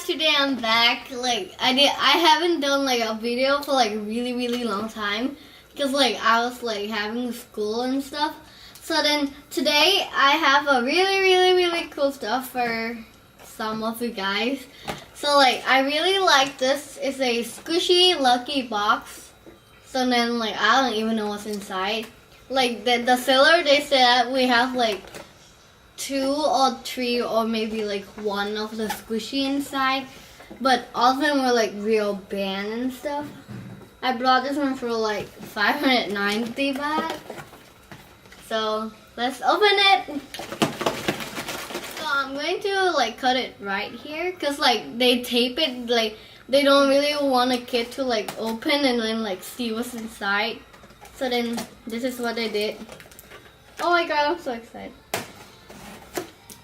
guys, today I'm back. Like I haven't done like a video for like really long time because like I was like having school and stuff. So then today I have a really cool stuff for some of you guys. So like I really like this. It's a squishy lucky box. So then like I don't even know what's inside. Like the seller, they said that we have like 2 or 3 or maybe like 1 of the squishy inside, but all of them were like real band and stuff. I bought this one for like 590 baht. So let's open it. So I'm going to like cut it right here because like they tape it, like they don't really want a kid to like open and then like see what's inside. So then this is what they did. Oh my god, I'm so excited.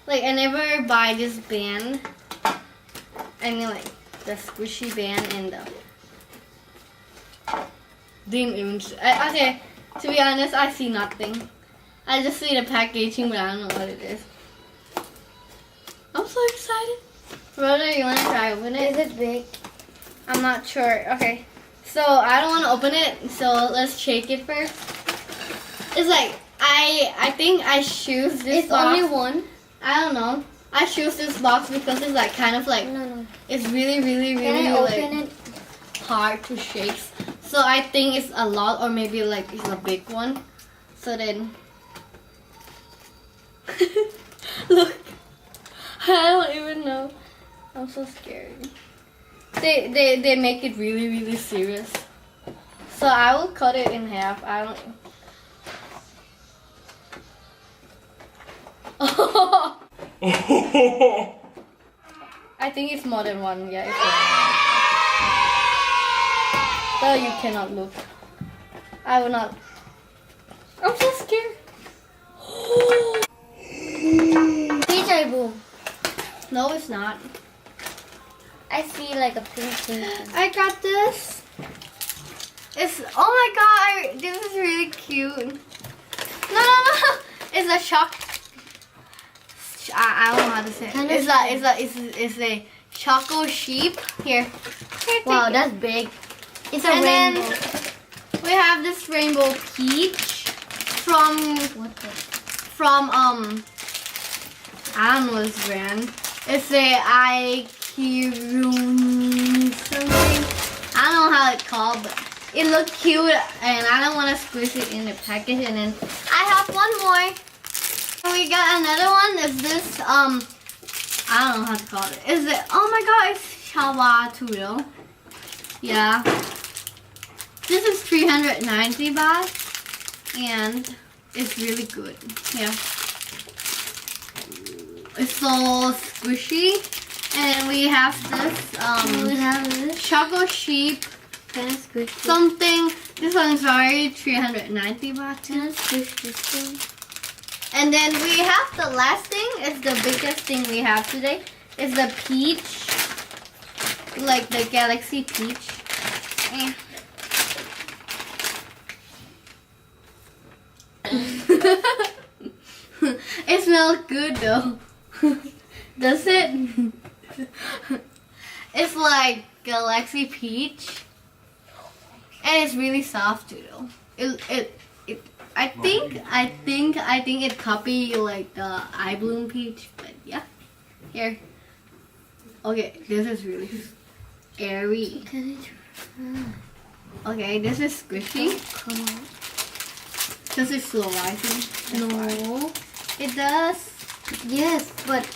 Like I never buy this band. I mean like the squishy band and the didn't even okay, to be honest, I see nothing. I just see the packaging, but I don't know what it is. I'm so excited. Brother, you wanna try open it? Is it big? I'm not sure. Okay. So I don't wanna open it, so let's shake it first. It's like I think I choose this It's box. only one. I don't know. I choose this box because it's like kind of like No. it's really Can I open like it? hard to shake. So I think it's a lot or maybe like it's a big one. So then look. I don't even know. I'm so scared. They make it really serious. So I will cut it in half. I don't I think it's more than one. Yeah, it's more than one. So you cannot look. I will not. I'm so scared. DJ Boom. No, it's not. I see like a pink thing. I got this. It's oh my god! This is really cute. No. It's a shock. I don't know how to say it. It's a choco sheep. Here. Wow, take it. that's big. It's a And then rainbow. we have this rainbow peach from What the? I don't know this brand. It's a IQ something. I don't know how it's called, but it looked cute and I don't want to squeeze it in the package. And then I have one more. We got another one. Is this I don't know how to call it. Is it? Oh my god, it's Shawa Tudo. Yeah. This is 390 baht and it's really good. Yeah. It's so squishy. And we have this We have this. Choco Sheep Can I squish this? something. This one's already 390 baht Can I too. squish this thing? And then we have the last thing. It's the biggest thing we have today. It's the peach. Like the Galaxy Peach. Eh. It smells good though. Does it? It's like Galaxy Peach. And it's really soft too though. I think it copy like the Eye Bloom Peach, but yeah. Here. Okay, this is really airy. Can Okay, this is squishy. Come on. This is slow rising. No. It does. Yes, but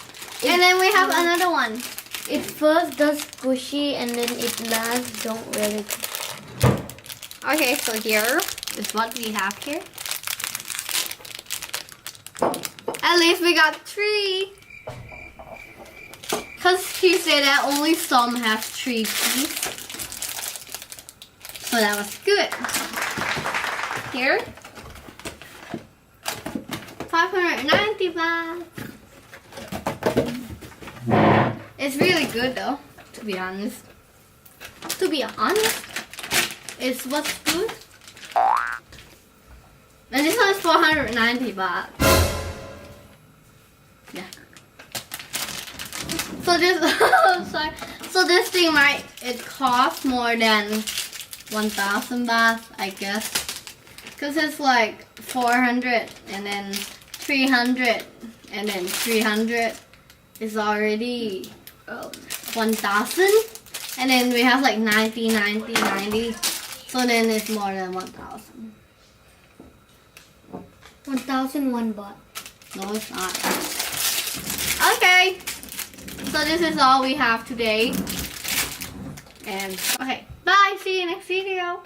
And then we have another one. it first does squishy and then it last don't really. Okay, so here is what we have here. At least we got 3. Because she said that only some have 3 pieces. So that was good. Here. 590 baht. It's really good though, to be honest. It's what's good. And this one is 490 baht. Yeah. So this, sorry. So this thing it costs more than 1,000 baht, I guess. Cause it's like 400 and then 300 and then 300 is already 1,000. And then we have like 90, 90, 90. So then it's more than 1,000. 1,001 baht. No, it's not. Okay. So this is all we have today. And okay, bye. See you next video.